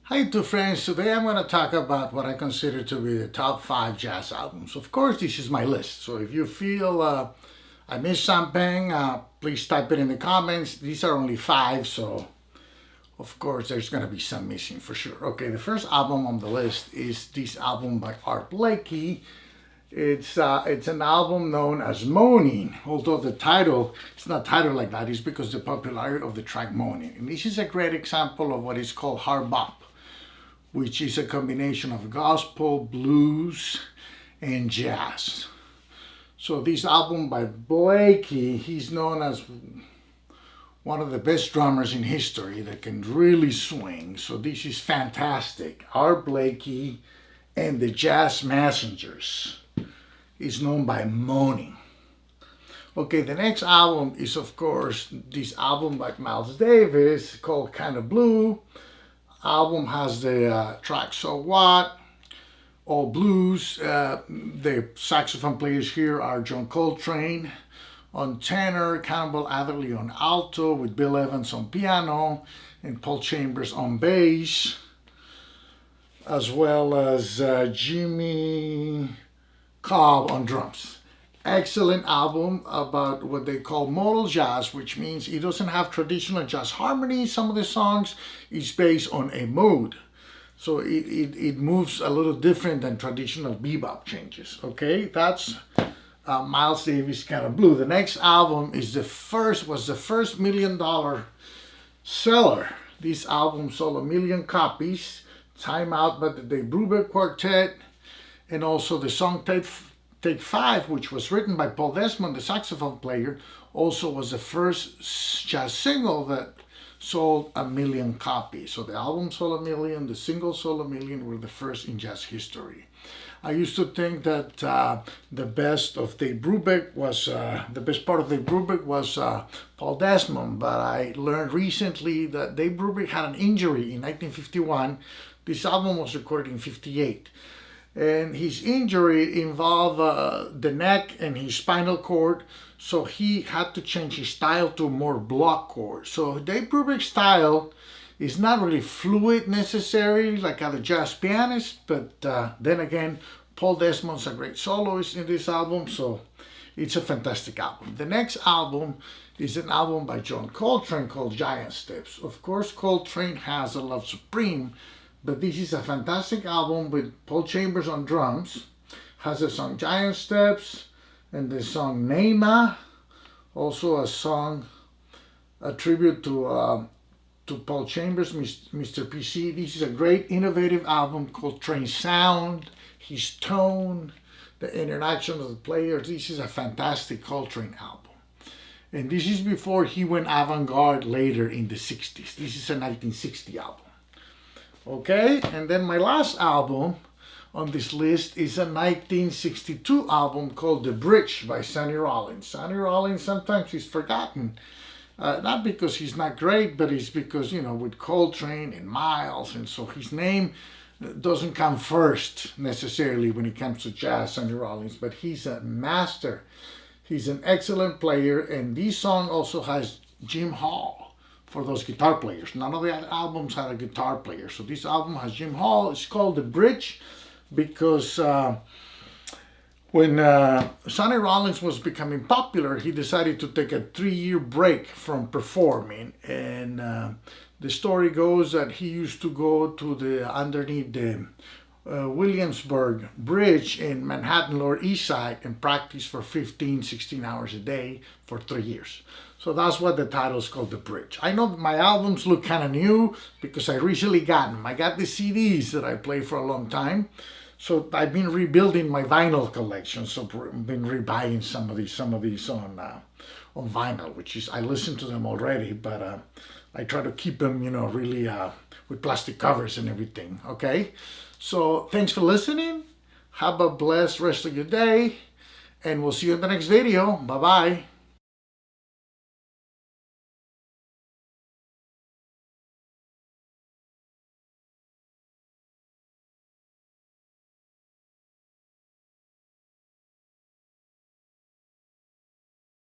Hi two friends, today I'm going to talk about what I consider to be the top 5 jazz albums. Of course, this is my list, so if you feel I missed something, please type it in the comments. These are only 5, so of course there's going to be some missing for sure. Okay, the first album on the list is this album by Art Blakey. It's an album known as Moaning, although the title, it's not titled like that, it's because the popularity of the track Moaning. And this is a great example of what is called hard bop, which is a combination of gospel, blues, and jazz. So this album by Blakey, he's known as one of the best drummers in history that can really swing. So this is fantastic. Art Blakey and the Jazz Messengers is known by Moaning. Okay, the next album is of course this album by Miles Davis called Kinda Blue. Album has the track So What, all blues. The saxophone players here are John Coltrane on tenor, Cannonball Adderley on alto, with Bill Evans on piano, and Paul Chambers on bass, as well as Jimmy Cobb on drums. Excellent album about what they call modal jazz, which means it doesn't have traditional jazz harmony. Some of the songs is based on a mode, so it moves a little different than traditional bebop changes. Okay, that's Miles Davis Kinda Blue. The next album was the first $1 million seller. This album sold 1 million copies. Time Out by the Brubeck Quartet, and also the song Take 5, which was written by Paul Desmond, the saxophone player, also was the first jazz single that sold 1 million copies. So the album sold 1 million, the single sold 1 million, were the first in jazz history. I used to think that the best of Dave Brubeck was, the best part of Dave Brubeck was Paul Desmond, but I learned recently that Dave Brubeck had an injury in 1951. This album was recorded in 58. And his injury involved the neck and his spinal cord, so he had to change his style to more block chord. So Dave Brubeck's style is not really fluid necessarily like other jazz pianists, but then again, Paul Desmond's a great soloist in this album, so it's a fantastic album. The next album is an album by John Coltrane called Giant Steps. Of course, Coltrane has a Love Supreme, but this is a fantastic album with Paul Chambers on drums. Has the song Giant Steps and the song Neima, also a song, a tribute to Paul Chambers, Mr. PC. This is a great innovative album. Coltrane sound, his tone, the interaction of the players. This is a fantastic Coltrane album. And this is before he went avant-garde later in the 60s. This is a 1960 album. Okay, and then my last album on this list is a 1962 album called The Bridge by Sonny Rollins. Sonny Rollins, sometimes he's forgotten, not because he's not great, but it's because, you know, with Coltrane and Miles, and so his name doesn't come first necessarily when it comes to jazz, Sonny Rollins, but he's a master. He's an excellent player, and this song also has Jim Hall for those guitar players. None of the other albums had a guitar player. So this album has Jim Hall. It's called The Bridge because when Sonny Rollins was becoming popular, he decided to take a 3-year break from performing. And the story goes that he used to go to the underneath the Williamsburg Bridge in Manhattan Lower East Side and practice for 15, 16 hours a day for 3 years. So that's what the title is called, The Bridge. I know my albums look kind of new because I recently got them. I got the CDs that I played for a long time. So I've been rebuilding my vinyl collection. So I've been rebuying some of these on vinyl, which is, I listen to them already, but I try to keep them, you know, really with plastic covers and everything, okay? So thanks for listening. Have a blessed rest of your day, and we'll see you in the next video. Bye-bye.